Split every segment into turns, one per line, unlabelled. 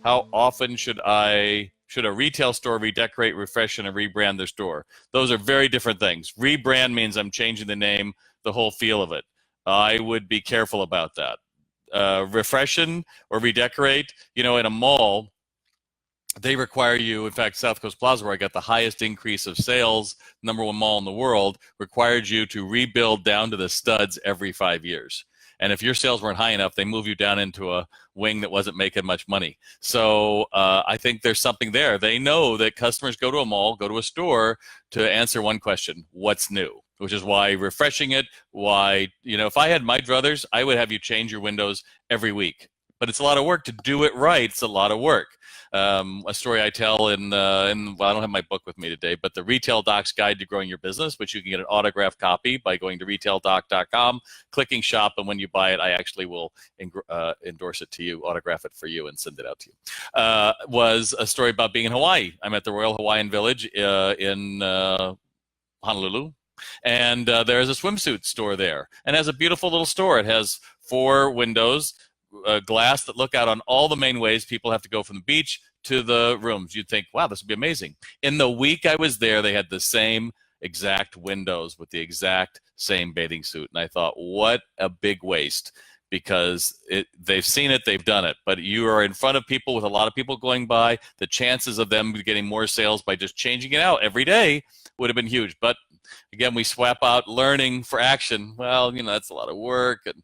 how often should a retail store redecorate, refresh, and rebrand their store? Those are very different things. Rebrand means I'm changing the name, the whole feel of it. I would be careful about that. Refreshen or redecorate, in a mall, they require you, in fact, South Coast Plaza, where I got the highest increase of sales, #1 mall in the world, required you to rebuild down to the studs every 5 years. And if your sales weren't high enough, they move you down into a wing that wasn't making much money. So I think there's something there. They know that customers go to a mall, go to a store to answer one question: what's new? Which is why refreshing it, if I had my druthers, I would have you change your windows every week. But it's a lot of work to do it right. It's a lot of work. A story I tell well, I don't have my book with me today, but the Retail Doc's Guide to Growing Your Business, which you can get an autographed copy by going to retaildoc.com, clicking shop, and when you buy it, I actually will endorse it to you, autograph it for you, and send it out to you. Was a story about being in Hawaii. I'm at the Royal Hawaiian Village in Honolulu. And there's a swimsuit store there, and it has a beautiful little store. It has 4 windows, glass that look out on all the main ways people have to go from the beach to the rooms. You'd think, wow, this would be amazing. In the week I was there, they had the same exact windows with the exact same bathing suit. And I thought, what a big waste, because they've seen it, they've done it. But you are in front of people with a lot of people going by. The chances of them getting more sales by just changing it out every day would have been huge. But again, we swap out learning for action. Well, that's a lot of work. And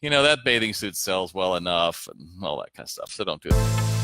that bathing suit sells well enough and all that kind of stuff. So don't do that.